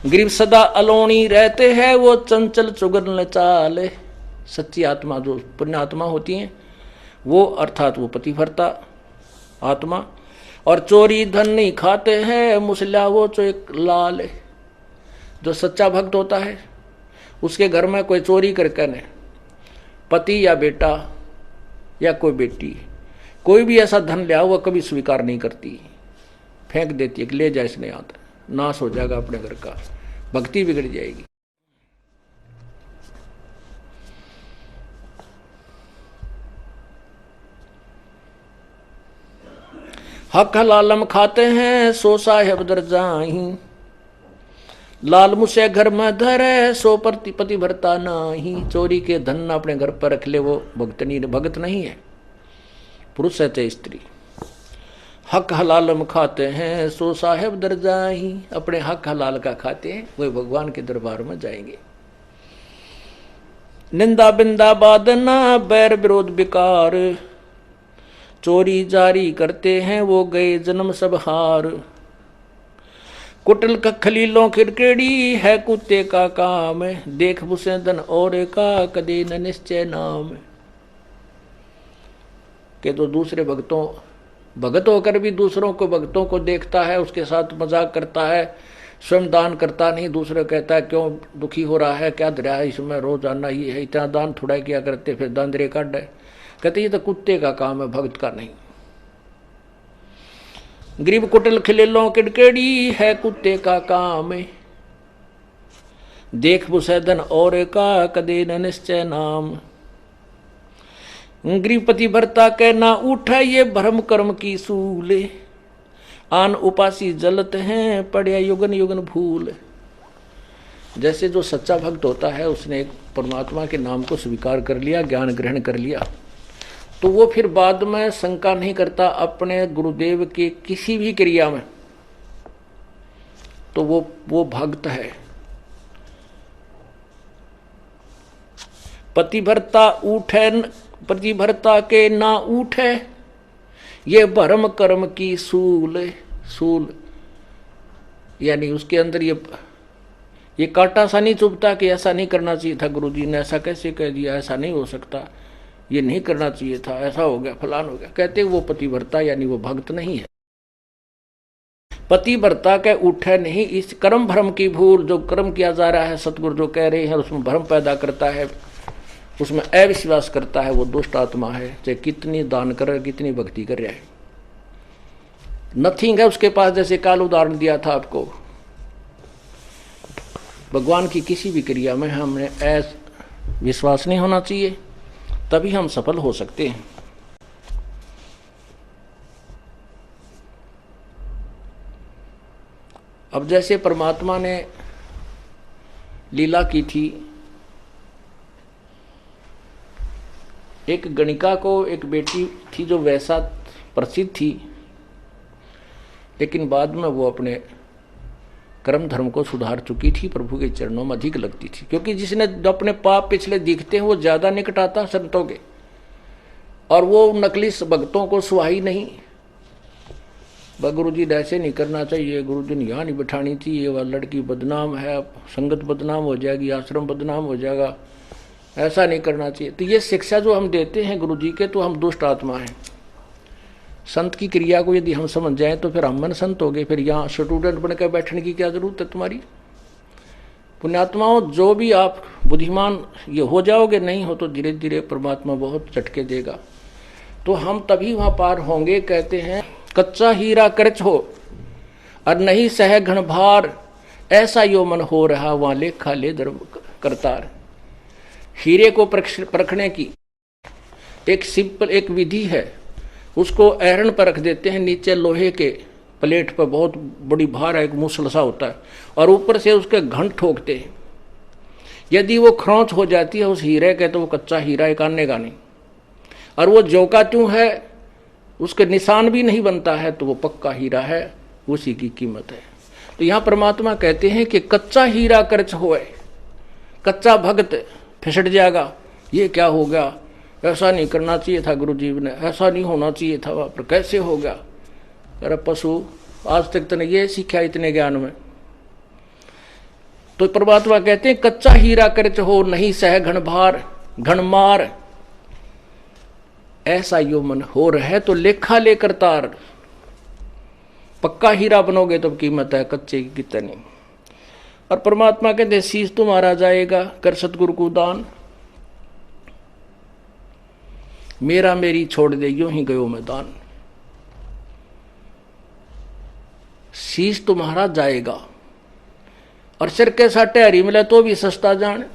गरीब सदा अलोनी रहते हैं, वो चंचल चुगन चाले। सच्ची आत्मा जो पुण्य आत्मा होती हैं वो, अर्थात वो पतिव्रता आत्मा, और चोरी धन नहीं खाते हैं, मुसला वो जो एक लाल है। जो सच्चा भक्त होता है उसके घर में कोई चोरी करके नहीं, पति या बेटा या कोई बेटी कोई भी ऐसा धन लिया वो कभी स्वीकार नहीं करती, फेंक देती है कि ले जाए इसने आता, नाश हो जाएगा अपने घर का, भक्ति बिगड़ जाएगी। हक हलालम खाते हैं, सो साहेब दर जाही, लाल मुसे घर में धरे, सो पति भरता नाही। चोरी के धन अपने घर पर रख ले वो भगत नहीं है, पुरुष है चाहे स्त्री। हक हलालम खाते हैं, सो साहेब दर जाही, अपने हक हलाल का खाते हैं वही भगवान के दरबार में जाएंगे। निंदा बिंदा बादना, बैर विरोध बेकार, चोरी जारी करते हैं वो गए जन्म सब हार। कुटल खलीलों खिड़केड़ी है कुत्ते का काम, देख बुसे धन और का कदे न निश्चय नाम। के तो दूसरे भगत होकर भी दूसरों को भक्तों को देखता है, उसके साथ मजाक करता है, स्वयं दान करता नहीं, दूसरे कहता है क्यों दुखी हो रहा है, क्या दरिया है इसमें, रोज आना ही है, इतना दान थोड़ा किया करते, फिर दान दरे काट है। कहते ये तो कुत्ते का काम है, भक्त का नहीं। गरीब कुटिल खिलेलों किड़केड़ी है कुत्ते का काम, देख बुसैदन और का कदे न निश्चय नाम। गरीब पति भरता के ना उठा, ये भ्रम कर्म की सूले, आन उपासी जलत हैं पड़े युगन युगन भूल। जैसे जो सच्चा भक्त होता है उसने एक परमात्मा के नाम को स्वीकार कर लिया, ज्ञान ग्रहण कर लिया, तो वो फिर बाद में शंका नहीं करता अपने गुरुदेव के किसी भी क्रिया में, तो वो भक्त है। पतिव्रता के ना उठे, ये भरम कर्म की सूल यानी उसके अंदर ये कांटा सा नहीं चुभता कि ऐसा नहीं करना चाहिए था, गुरुजी ने ऐसा कैसे कह दिया, ऐसा नहीं हो सकता, ये नहीं करना चाहिए था, ऐसा हो गया, फलान हो गया। कहते वो पतिव्रता यानी वो भक्त नहीं है। पतिव्रता के उठे नहीं, इस कर्म भ्रम की भूल, जो कर्म किया जा रहा है सतगुरु जो कह रहे हैं उसमें भ्रम पैदा करता है, उसमें अविश्वास करता है, वो दुष्ट आत्मा है, चाहे कितनी दान कर कितनी भक्ति कर रहा है, नथिंग है उसके पास। जैसे काल उदाहरण दिया था आपको, भगवान की किसी भी क्रिया में हमें विश्वास नहीं होना चाहिए, तभी हम सफल हो सकते हैं। अब जैसे परमात्मा ने लीला की थी, एक गणिका को एक बेटी थी जो वैसा प्रसिद्ध थी, लेकिन बाद में वो अपने कर्म धर्म को सुधार चुकी थी, प्रभु के चरणों में अधिक लगती थी, क्योंकि जिसने अपने पाप पिछले दिखते हैं वो ज्यादा निकट आता संतों के, और वो नकली भक्तों को सुहाई नहीं। गुरु जी ऐसे नहीं करना चाहिए, गुरु जी ने यहाँ नहीं बिठानी चाहिए, वह लड़की बदनाम है, संगत बदनाम हो जाएगी, आश्रम बदनाम हो जाएगा, ऐसा नहीं करना चाहिए। तो ये शिक्षा जो हम देते हैं गुरु जी के, तो हम दुष्ट आत्मा हैं। संत की क्रिया को यदि हम समझ जाएं तो फिर हम मन संत हो गए, फिर यहाँ स्टूडेंट बनकर बैठने की क्या जरूरत है तुम्हारी। पुण्यात्माओं, जो भी आप बुद्धिमान ये हो जाओगे, नहीं हो तो धीरे धीरे परमात्मा बहुत झटके देगा, तो हम तभी वहां पार होंगे। कहते हैं कच्चा हीरा करच हो और नहीं सह घन भार, ऐसा यो मन हो रहा वहां लेखा ले दर करतार। हीरे को परखने की एक सिंपल एक विधि है, उसको ऐरन पर रख देते हैं, नीचे लोहे के प्लेट पर बहुत बड़ी भार है, एक मूसल सा होता है, और ऊपर से उसके घंट ठोकते हैं। यदि वो खरोंच हो जाती है उस हीरे के, तो वो कच्चा हीरा एक आनेगा नहीं, और वो जो का त्यों है उसके निशान भी नहीं बनता है, तो वो पक्का हीरा है, उसी की कीमत है। तो यहाँ परमात्मा कहते हैं कि कच्चा हीरा कर्च होए, कच्चा भक्त फिसट जाएगा। ये क्या हो गया, ऐसा नहीं करना चाहिए था गुरु जी ने, ऐसा नहीं होना चाहिए था, वहाँ पर कैसे हो गया। अरे पशु, आज तक तूने ये सीखा इतने ज्ञान में तो परमात्मा कहते हैं कच्चा हीरा करच हो नहीं सह घनभार घनमार, ऐसा यो मन हो रहा तो लेखा लेकर तार। पक्का हीरा बनोगे तो कीमत है, कच्चे की कितनी। और परमात्मा कहते शीश तुम्हारा जाएगा कर सतगुरु को दान, मेरा मेरी छोड़ दे यूं ही गयो मैदान। शीश तुम्हारा जाएगा और सिर के साटे हरी मिले तो भी सस्ता जान।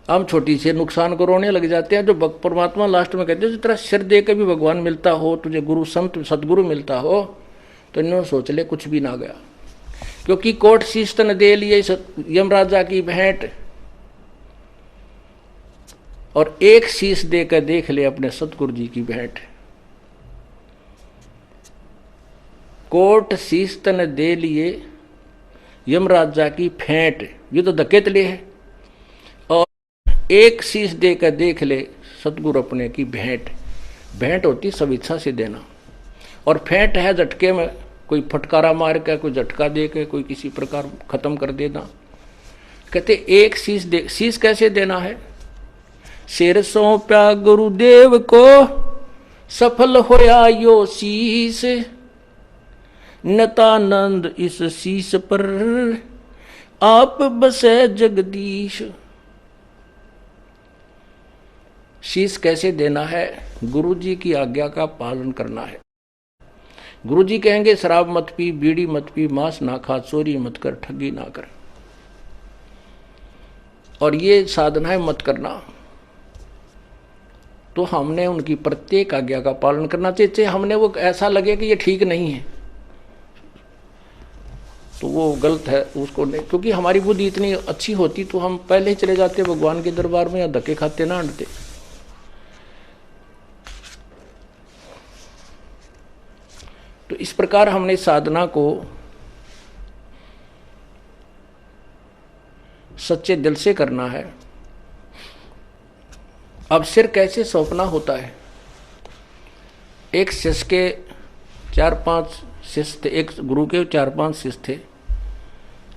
हम छोटी से नुकसान को रोने लग जाते हैं। जो परमात्मा लास्ट में कहते हैं जिस तरह सिर दे के भी भगवान मिलता हो, तुझे गुरु संत सदगुरु मिलता हो, तो इन्होंने सोच ले कुछ भी ना गया। क्योंकि कोट शीश तन दे लिए यमराजा की भेंट, और एक शीश देकर देख ले अपने सतगुरु जी की भेंट। कोट शीश तन दे लिए यमराजा की फेंट, ये तो धकेत ले है। और एक शीश देकर देख ले सतगुरु अपने की भेंट। भेंट होती सब इच्छा से देना, और फेंट है झटके में, कोई फटकारा मार के, कोई झटका दे के, कोई किसी प्रकार खत्म कर देना। कहते एक शीश दे। शीश कैसे देना है? सिर सौंप्या गुरुदेव को सफल होया यो शीश, नतानंद इस शीश पर आप बसे जगदीश। शीश कैसे देना है? गुरु जी की आज्ञा का पालन करना है। गुरु जी कहेंगे शराब मत पी, बीड़ी मत पी, मांस ना खा, चोरी मत कर, ठगी ना कर, और ये साधनाएं मत करना। तो हमने उनकी प्रत्येक आज्ञा का पालन करना चाहिए। चाहे हमने वो ऐसा लगे कि ये ठीक नहीं है तो वो गलत है, उसको नहीं। क्योंकि हमारी बुद्धि इतनी अच्छी होती तो हम पहले ही चले जाते भगवान के दरबार में, या धक्के खाते ना अंडते। तो इस प्रकार हमने साधना को सच्चे दिल से करना है। अब सिर कैसे सौंपना होता है? एक शिष्य के 4-5 शिष्य थे, एक गुरु के 4-5 शिष्य थे,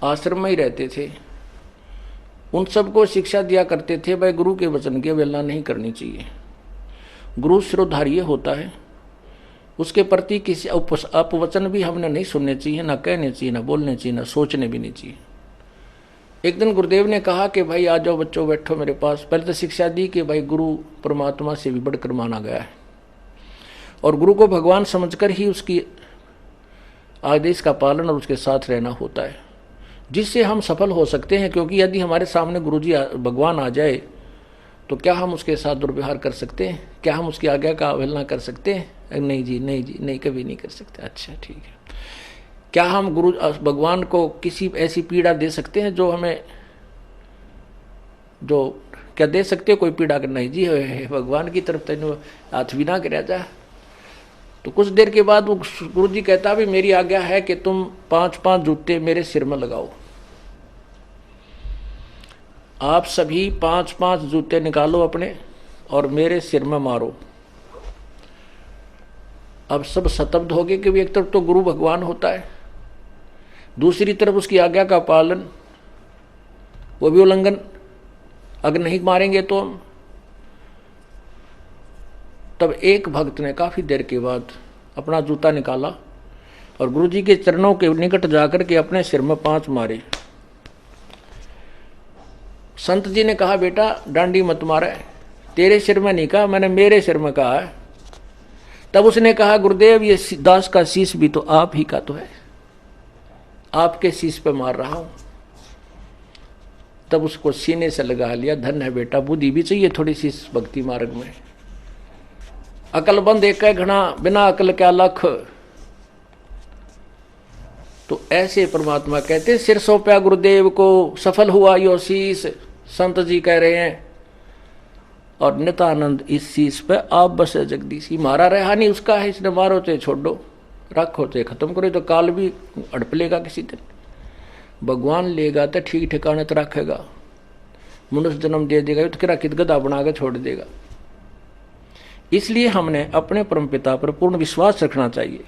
आश्रम में ही रहते थे। उन सबको शिक्षा दिया करते थे भाई गुरु के वचन की अवहेलना नहीं करनी चाहिए। गुरु शिरोधार्य होता है, उसके प्रति किसी अपवचन भी हमने नहीं सुनने चाहिए, ना कहने चाहिए, ना बोलने चाहिए, ना सोचने भी नहीं चाहिए। एक दिन गुरुदेव ने कहा कि भाई आ जाओ बच्चों, बैठो मेरे पास। पहले तो शिक्षा दी कि भाई गुरु परमात्मा से भी बढ़कर माना गया है, और गुरु को भगवान समझकर ही उसकी आदेश का पालन और उसके साथ रहना होता है, जिससे हम सफल हो सकते हैं। क्योंकि यदि हमारे सामने गुरु जी भगवान आ जाए तो क्या हम उसके साथ दुर्व्यवहार कर सकते हैं? क्या हम उसकी आज्ञा का अवहेलना कर सकते हैं? नहीं जी, नहीं जी, नहीं, कभी नहीं कर सकते। अच्छा ठीक है। क्या हम गुरु भगवान को किसी ऐसी पीड़ा दे सकते हैं जो हमें, जो क्या दे सकते हो कोई पीड़ा? नहीं जी, भगवान की तरफ तेन हाथ भी ना कर जा। तो कुछ देर के बाद वो गुरु जी कहता भी मेरी आज्ञा है कि तुम 5-5 जूते मेरे सिर में लगाओ। आप सभी 5-5 जूते निकालो अपने और मेरे सिर में मारो। अब सब स्तब्ध हो गए कि एक तरफ तो गुरु भगवान होता है, दूसरी तरफ उसकी आज्ञा का पालन, वो भी उल्लंघन। अगर नहीं मारेंगे तो हम। तब एक भक्त ने काफी देर के बाद अपना जूता निकाला और गुरु जी के चरणों के निकट जाकर के अपने सिर में 5 मारे। संत जी ने कहा बेटा डांडी मत मारे, तेरे सिर में नहीं कहा, मैंने मेरे सिर में कहा है। तब उसने कहा गुरुदेव ये दास का शीश भी तो आप ही का तो है, आपके शीश पे मार रहा हूं। तब उसको सीने से लगा लिया। धन्य है बेटा, बुद्धि भी चाहिए थोड़ी सी इस भक्ति मार्ग में। अकलबंद एक घना, बिना अकल क्या लख। तो ऐसे परमात्मा कहते सिर सौंपया गुरुदेव को सफल हुआ यो शीश, संत जी कह रहे हैं। और नितानंद इस शीश पे आप बसे जगदीशी। मारा रहा नहीं उसका है, इसने मारो चाहे छोड़ो, रखो चाहे खत्म करो, तो काल भी अड़प लेगा किसी दिन। भगवान लेगा तो ठीक ठिकाने तो रखेगा, मनुष्य जन्म दे देगा तो किरा कित गधा बना के छोड़ देगा। इसलिए हमने अपने परमपिता पर पूर्ण विश्वास रखना चाहिए।